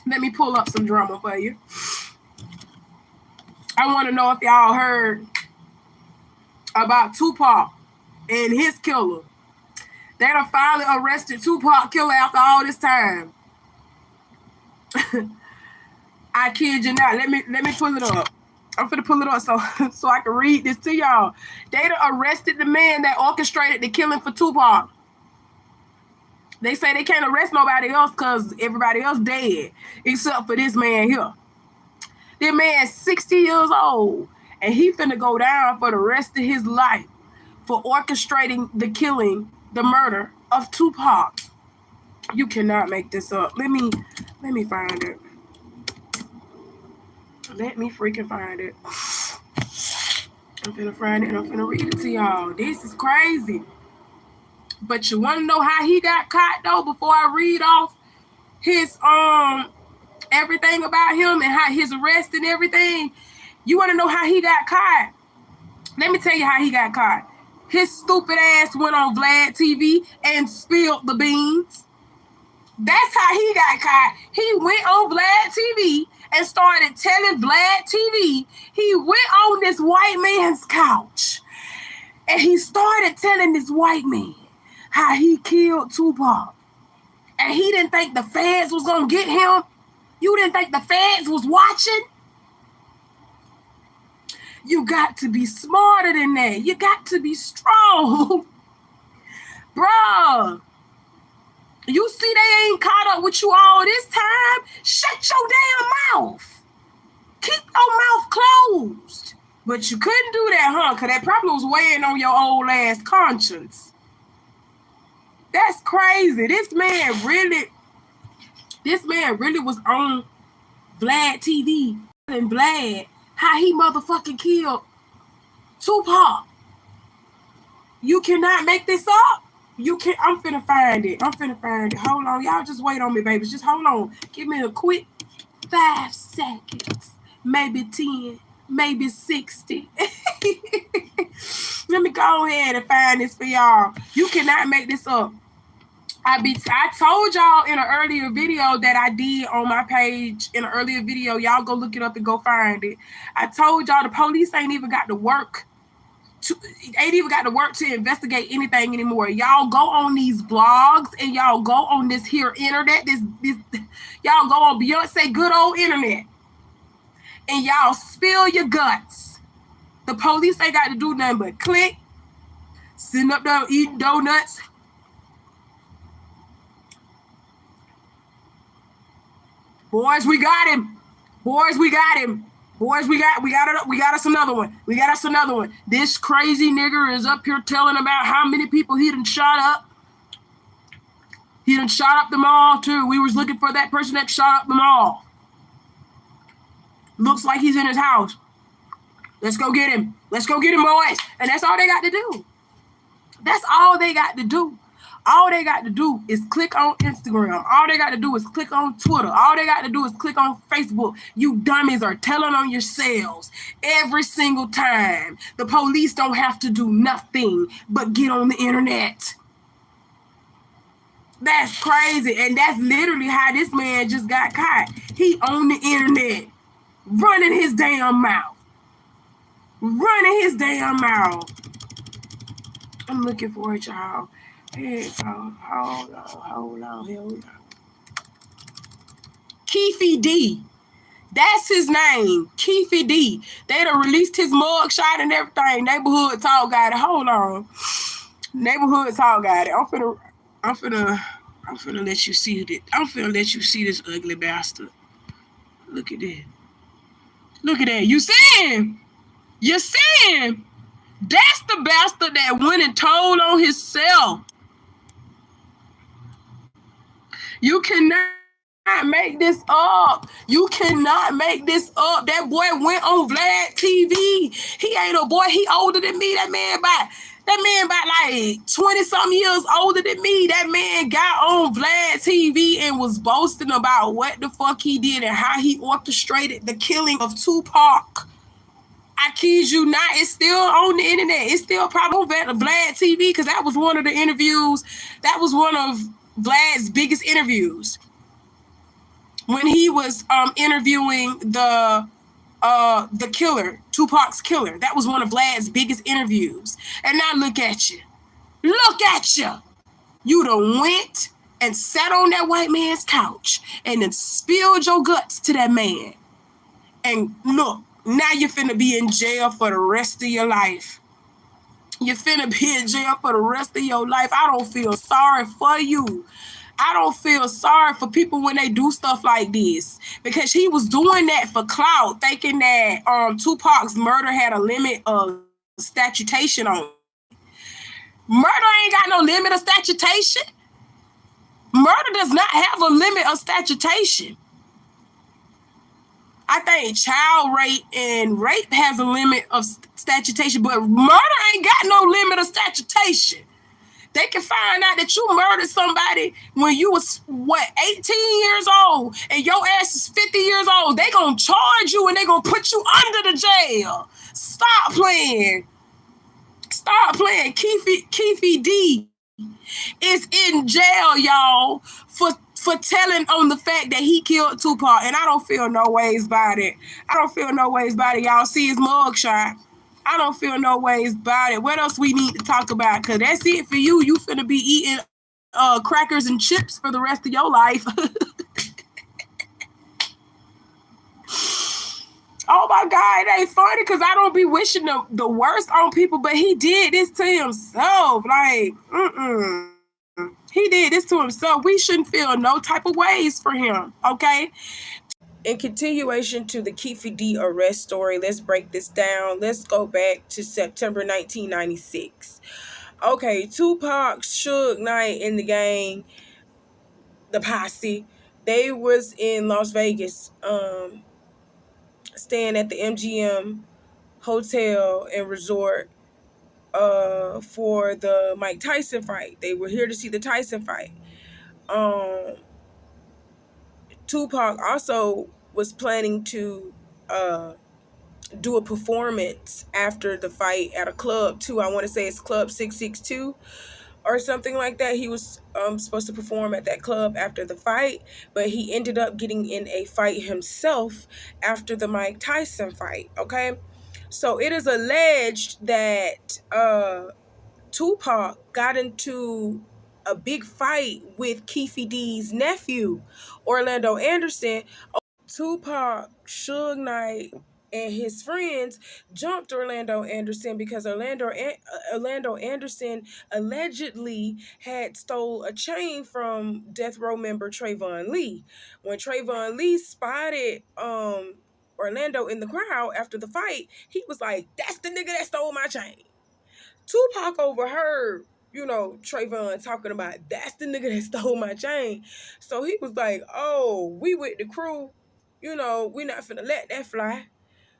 Let me pull up some drama for you. I want to know if y'all heard about Tupac and his killer. They done finally arrested Tupac killer after all this time. I kid you not. Let me pull it up. I'm finna pull it up so I can read this to y'all. They done arrested the man that orchestrated the killing for Tupac. They say they can't arrest nobody else because everybody else dead except for this man here. This man's 60 years old, and he finna go down for the rest of his life for orchestrating the killing, the murder of Tupac. You cannot make this up. Let me find it. Let me freaking find it. I'm finna find it and I'm finna read it to y'all. This is crazy. But you wanna know how he got caught though before I read off his everything about him and how his arrest and everything? You wanna know how he got caught? Let me tell you how he got caught. His stupid ass went on Vlad TV and spilled the beans. That's how he got caught. He went on Vlad TV and started telling Vlad TV he went on this white man's couch and he started telling this white man how he killed Tupac. And he didn't think the feds was gonna get him. You didn't think the feds was watching? You got to be smarter than that. You got to be strong. Bruh. You see they ain't caught up with you all this time? Shut your damn mouth. Keep your mouth closed. But you couldn't do that, huh? Because that probably was weighing on your old ass conscience. That's crazy. This man really was on Vlad TV and Vlad how he motherfucking killed Tupac. You cannot make this up. I'm finna find it. Hold on. Y'all just wait on me, babies. Just hold on. Give me a quick 5 seconds. Maybe 10. Maybe 60. Let me go ahead and find this for y'all. You cannot make this up. I told y'all in an earlier video that I did on my page in an earlier video. Y'all go look it up and go find it. I told y'all the police ain't even got to work to investigate anything anymore. Y'all go on these blogs and y'all go on this here internet. Y'all go on Beyonce good old internet and y'all spill your guts. The police ain't got to do nothing but click, sitting up there eating donuts. Boys, we got him. Boys, we got us another one. This crazy nigger is up here telling about how many people he done shot up. He done shot up the mall too. We was looking for that person that shot up the mall. Looks like he's in his house. Let's go get him. Let's go get him, boys. And that's all they got to do. That's all they got to do. All they got to do is click on Instagram. All they got to do is click on Twitter. All they got to do is click on Facebook. You dummies are telling on yourselves every single time. The police don't have to do nothing but get on the internet. That's crazy. And that's literally how this man just got caught. He on the internet, running his damn mouth. I'm looking for it, y'all. Here it goes. Hold on. Keffe D. That's his name. Keffe D. They done released his mugshot and everything. Neighborhood Talk got it. Hold on. Neighborhood Talk got it. I'm finna let you see it. I'm finna let you see this ugly bastard. Look at that. Look at that. You see him? That's the bastard that went and told on himself. You cannot make this up. That boy went on Vlad TV. He ain't a boy. He older than me. That man about like 20-something years older than me. That man got on Vlad TV and was boasting about what the fuck he did and how he orchestrated the killing of Tupac. I kid you not, it's still on the internet. It's still probably on Vlad TV because that was one of the interviews. That was one of Vlad's biggest interviews. when he was interviewing the killer, Tupac's killer. That was one of Vlad's biggest interviews. And now look at you. Look at you. You done went and sat on that white man's couch and then spilled your guts to that man. And look, now you're finna be in jail for the rest of your life. You're finna be in jail for the rest of your life. I don't feel sorry for you. I don't feel sorry for people when they do stuff like this, because he was doing that for clout, thinking that Tupac's murder had a limit of statutation on it. Murder ain't got no limit of statutation. Murder does not have a limit of statutation. I think child rape and rape has a limit of statutation, but murder ain't got no limit of statutation. They can find out that you murdered somebody when you was, 18 years old, and your ass is 50 years old. They gonna charge you and they gonna put you under the jail. Stop playing. Stop playing. Keffe D is in jail, y'all, for telling on the fact that he killed Tupac, and I don't feel no ways about it. I don't feel no ways about it. Y'all see his mugshot. I don't feel no ways about it. What else we need to talk about? Because that's it for you. You finna be eating crackers and chips for the rest of your life. Oh my God, it ain't funny because I don't be wishing the worst on people, but he did this to himself. Like, he did this to himself. We shouldn't feel no type of ways for him, okay? In continuation to the Keffe D arrest story, let's break this down. Let's go back to September 1996. Okay, Tupac, Suge Knight, and the gang, the posse, they was in Las Vegas, staying at the MGM Hotel and Resort for the Mike Tyson fight. They were here to see the Tyson fight. Tupac also was planning to do a performance after the fight at a club too. I want to say it's Club 662 or something like that. He was supposed to perform at that club after the fight, but he ended up getting in a fight himself after the Mike Tyson fight. Okay, so it is alleged that Tupac got into a big fight with Keffe D's nephew, Orlando Anderson. Tupac, Suge Knight, and his friends jumped Orlando Anderson because Orlando Anderson allegedly had stole a chain from Death Row member Trayvon Lee. When Trayvon Lee spotted Orlando in the crowd after the fight, he was like, "That's the nigga that stole my chain." Tupac overheard, Trayvon talking about, "That's the nigga that stole my chain." So he was like, "Oh, we with the crew. We not finna let that fly."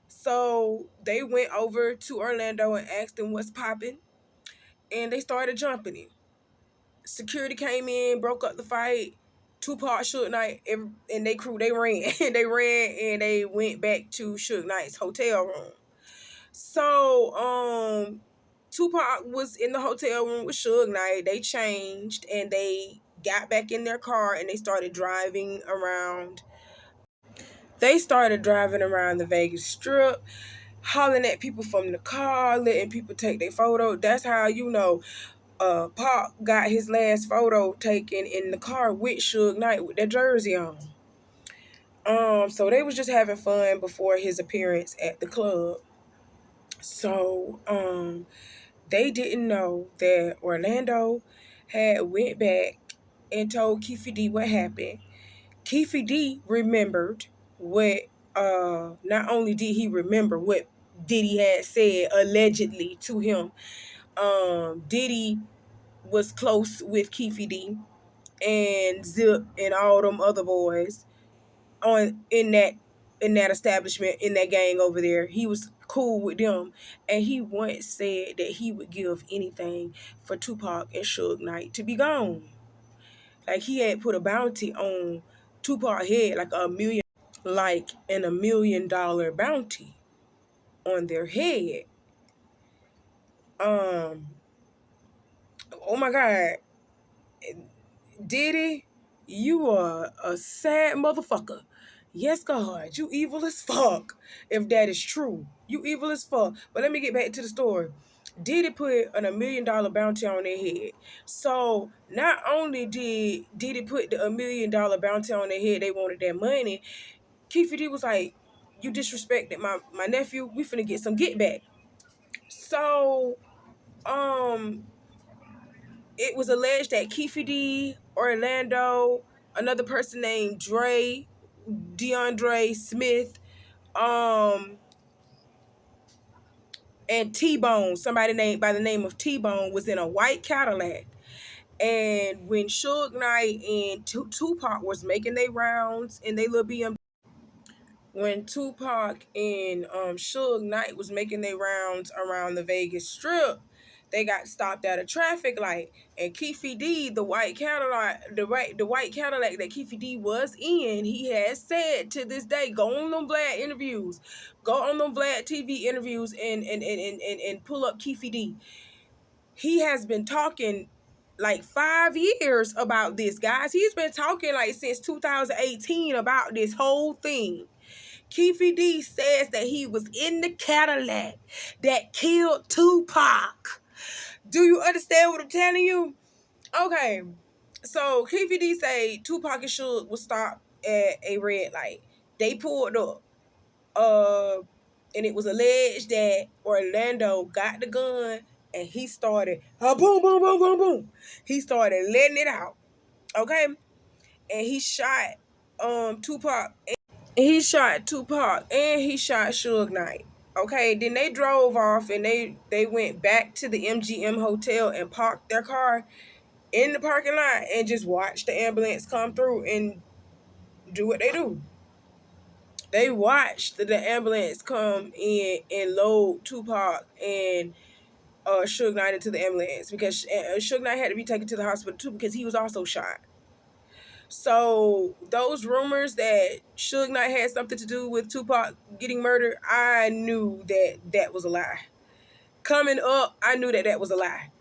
So they went over to Orlando and asked him what's popping, and they started jumping him. Security came in, broke up the fight. Tupac, Suge Knight, and they crew, they ran. They ran and they went back to Suge Knight's hotel room. So, Tupac was in the hotel room with Suge Knight. They changed and they got back in their car and they started driving around. They started driving around the Vegas Strip, hollering at people from the car, letting people take their photo. That's how Pac got his last photo taken in the car with Suge Knight with their jersey on. So they was just having fun before his appearance at the club. So, they didn't know that Orlando had went back and told Keffe D what happened. Keffe D remembered what, not only did he remember what Diddy had said allegedly to him. Diddy was close with Keffe D and Zip and all them other boys in that establishment, in that gang over there. He was cool with them, and he once said that he would give anything for Tupac and Suge Knight to be gone. Like, he had put a bounty on Tupac's head, like an $1 million bounty on their head. Oh my God. Diddy, You are a sad motherfucker. Yes, God, you evil as fuck. If that is true, you evil as fuck. But let me get back to the story. Diddy put an $1 million bounty on their head. So not only did Diddy put the $1 million bounty on their head, they wanted their money. Keffe D was like, "You disrespected my nephew. We finna get some get back." So, it was alleged that Keffe D, Orlando, another person named DeAndre Smith, and T-Bone, somebody named by the name of T-Bone, was in a white Cadillac. And when Suge Knight and Tupac was making their rounds in their little BMW, when Tupac and Suge Knight was making their rounds around the Vegas Strip, they got stopped at a traffic light, and Keffe D, the white Cadillac that Keffe D was in, he has said to this day, go on them Vlad interviews, go on them Vlad TV interviews, and pull up Keffe D. He has been talking like 5 years about this, guys. He's been talking like since 2018 about this whole thing. Keffe D says that he was in the Cadillac that killed Tupac. Do you understand what I'm telling you? Okay, so Keffe D say Tupac and Suge was stopped at a red light. They pulled up. And it was alleged that Orlando got the gun and he started boom, boom, boom, boom, boom. He started letting it out. Okay? And he shot Tupac. He shot Tupac and he shot Suge Knight. Okay, then they drove off and they went back to the MGM hotel and parked their car in the parking lot and just watched the ambulance come through and do what they do. They watched the ambulance come in and load Tupac and Suge Knight into the ambulance because Suge Knight had to be taken to the hospital too because he was also shot. So those rumors that Suge Knight had something to do with Tupac getting murdered, I knew that was a lie. Coming up, I knew that was a lie.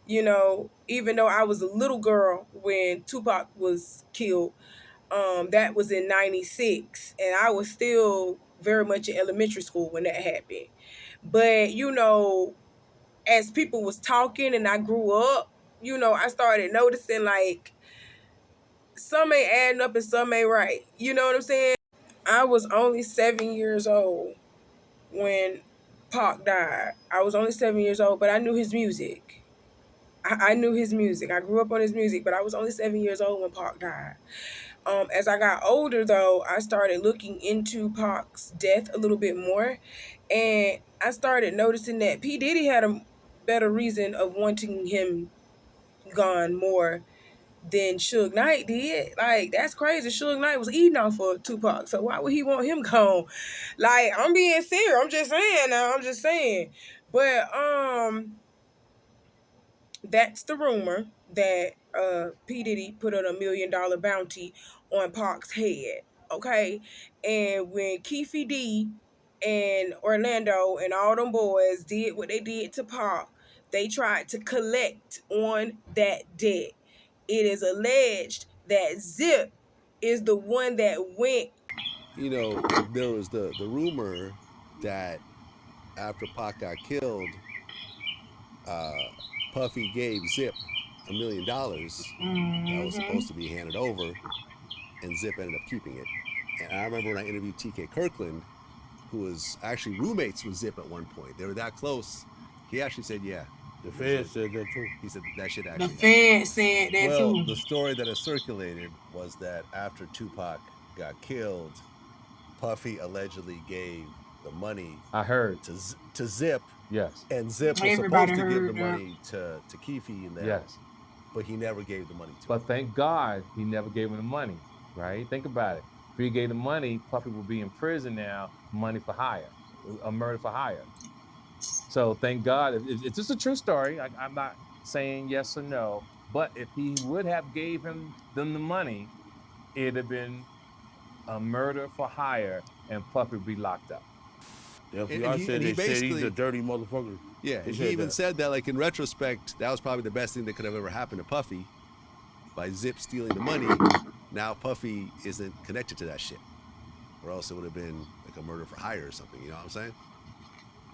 You know, even though I was a little girl when Tupac was killed, that was in 96, and I was still very much in elementary school when that happened. But, you know, as people was talking and I grew up, you know, I started noticing like some ain't adding up and some ain't right. You know what I'm saying? I was only 7 years old when Pac died. I was only 7 years old, but I knew his music. I knew his music. I grew up on his music, but I was only 7 years old when Pac died. As I got older, though, I started looking into Pac's death a little bit more, and I started noticing that P. Diddy had a better reason of wanting him gone more than Suge Knight did. Like, that's crazy. Suge Knight was eating off of Tupac, so why would he want him gone? Like, I'm being serious. I'm just saying now. I'm just saying. But, that's the rumor that P. Diddy put on $1 million bounty on Pac's head. Okay? And when Keffe D and Orlando and all them boys did what they did to Pac, they tried to collect on that debt. It is alleged that Zip is the one that went. You know, there was the rumor that after Pac got killed, Puffy gave Zip $1 million that was supposed to be handed over, and Zip ended up keeping it. And I remember when I interviewed T.K. Kirkland, who was actually roommates with Zip at one point. They were that close. He actually said, yeah. The Fed said that too. He said that shit actually. The Fed said that too. Well, the story that has circulated was that after Tupac got killed, Puffy allegedly gave the money. I heard to Zip. Yes. And Zip was supposed to give the money to Keffe and them. Yes. But he never gave the money to him. But thank God he never gave him the money, right? Think about it. If he gave the money, Puffy would be in prison now, money for hire, a murder for hire. So thank God. It's just a true story. I'm not saying yes or no, but if he would have gave them the money, it'd have been a murder for hire and Puffy would be locked up. Yeah, they said he's a dirty motherfucker. Yeah, and he even said that, like, in retrospect, that was probably the best thing that could have ever happened to Puffy. by Zip stealing the money, now Puffy isn't connected to that shit. Or else it would have been like a murder for hire or something. You know what I'm saying?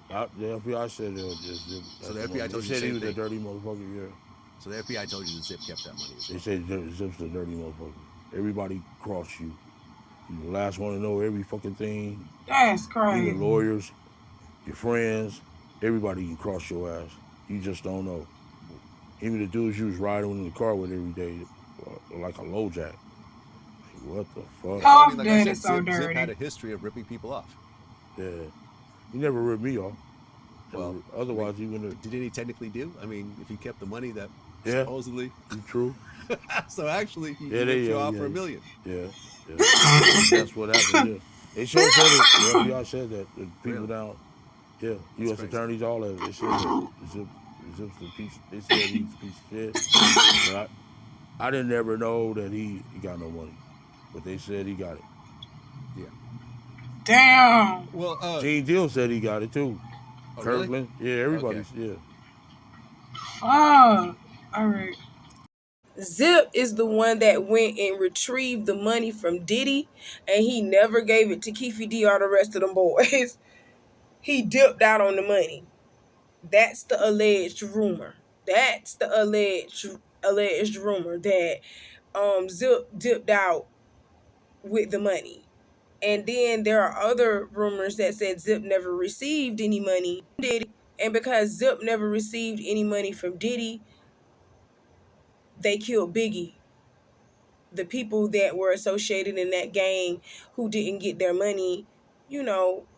The FBI said Zip. So the FBI told you said the he same was a thing. dirty motherfucker, yeah. So the FBI told you that Zip kept that money as well. They said Zip's a dirty motherfucker. Everybody crossed you. You the last one to know every fucking thing. That's crazy. Even lawyers, your friends, everybody can cross your ass. You just don't know. Even the dudes you was riding in the car with every day, like a low jack. Like, what the fuck? Oh, like I said, so Zip had a history of ripping people off. Yeah. He never ripped me off. Well, otherwise he wouldn't have. Did he technically do? I mean, if he kept the money that supposedly. True. So actually, he ripped you off for $1 million. Yeah. That's what happened. Yeah. They said it. The FBI said that. The people down. Yeah. U.S. attorneys, all of it. They said that. Zip's a piece. They said he's a piece of shit. But I didn't ever know that he got no money. But they said he got it. Yeah. Damn. Well, Gene Deal said he got it too. Oh, Kirkland. Really? Yeah, everybody's. Okay. Yeah. Oh, all right. Zip is the one that went and retrieved the money from Diddy, and he never gave it to Keffe D or the rest of them boys. He dipped out on the money. That's the alleged rumor. That's the alleged rumor that Zip dipped out with the money. And then there are other rumors that said Zip never received any money from Diddy. And because Zip never received any money from Diddy, they killed Biggie. The people that were associated in that gang who didn't get their money,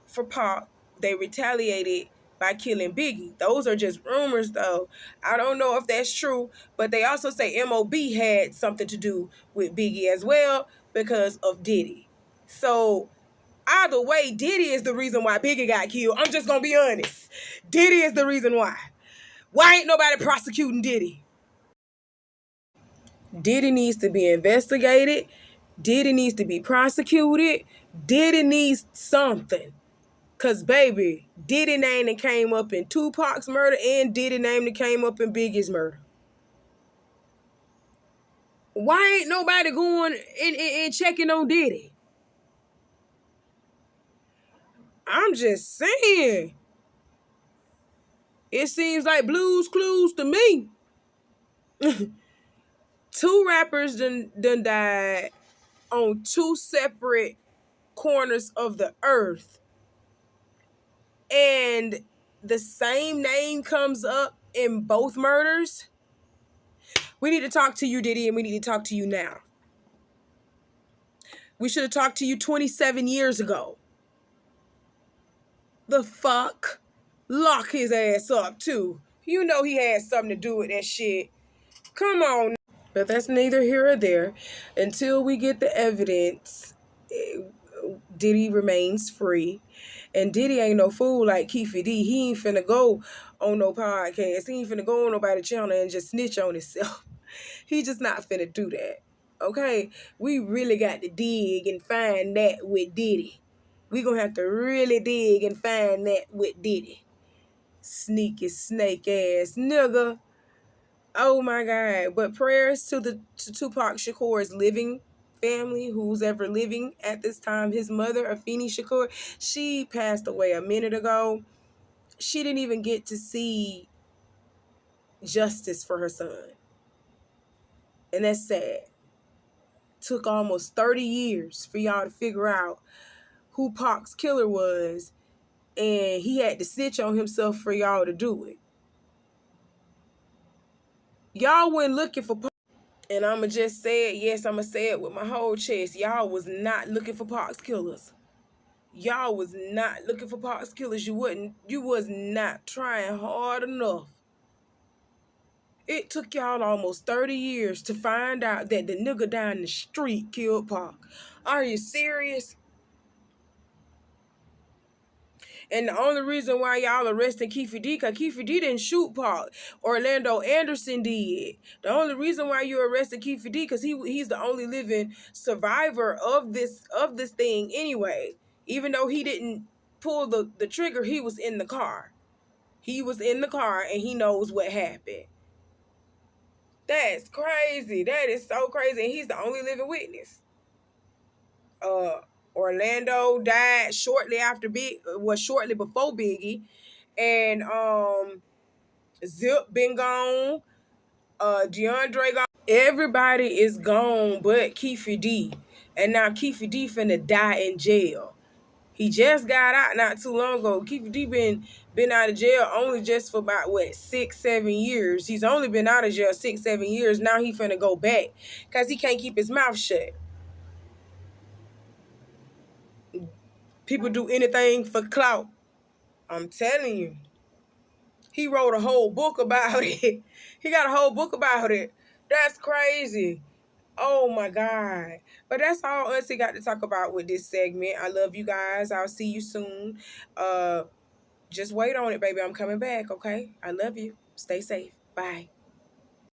for Pac, they retaliated by killing Biggie. Those are just rumors, though. I don't know if that's true, but they also say MOB had something to do with Biggie as well because of Diddy. So either way, Diddy is the reason why Biggie got killed. I'm just gonna be honest. Diddy is the reason why. Why ain't nobody prosecuting Diddy? Diddy needs to be investigated. Diddy needs to be prosecuted. Diddy needs something. Cause baby, Diddy name that came up in Tupac's murder and Diddy name that came up in Biggie's murder. Why ain't nobody going and checking on Diddy? I'm just saying. It seems like Blue's Clues to me. 2 rappers done died on 2 separate corners of the earth. And the same name comes up in both murders. We need to talk to you, Diddy, and we need to talk to you now. We should have talked to you 27 years ago. The fuck? Lock his ass up, too. You know he had something to do with that shit. Come on. But that's neither here or there. Until we get the evidence, Diddy remains free. And Diddy ain't no fool like Keffe D. He ain't finna go on no podcast. He ain't finna go on nobody's channel and just snitch on himself. He just not finna do that. Okay? We really got to dig and find that with Diddy. We gonna have to really dig and find that with Diddy. Sneaky snake ass nigga. Oh my God. But prayers to Tupac Shakur's living family, who's ever living at this time. His mother, Afeni Shakur, she passed away a minute ago. She didn't even get to see justice for her son. And that's sad. Took almost 30 years for y'all to figure out who Pac's killer was, and he had to snitch on himself for y'all to do it. Y'all went looking for Pac. And I'ma just say it, yes, I'ma say it with my whole chest. Y'all was not looking for Pac's killers. Y'all was not looking for Pac's killers. You was not trying hard enough. It took y'all almost 30 years to find out that the nigga down the street killed Pac. Are you serious? And the only reason why y'all arresting Keffe D, because Keffe D didn't shoot Pac. Orlando Anderson did. The only reason why you arrested Keffe D, because he's the only living survivor of this thing anyway. Even though he didn't pull the trigger, he was in the car. He was in the car and he knows what happened. That's crazy. That is so crazy. And he's the only living witness. Orlando died shortly before Biggie. And Zip been gone. DeAndre gone. Everybody is gone but Keffe D. And now Keffe D finna die in jail. He just got out not too long ago. Keffe D been out of jail only just for about 6-7 years. He's only been out of jail 6-7 years. Now he finna go back because he can't keep his mouth shut. People do anything for clout. I'm telling you. He wrote a whole book about it. He got a whole book about it. That's crazy. Oh my God. But that's all Auntie got to talk about with this segment. I love you guys. I'll see you soon. Just wait on it, baby. I'm coming back, okay? I love you. Stay safe. Bye.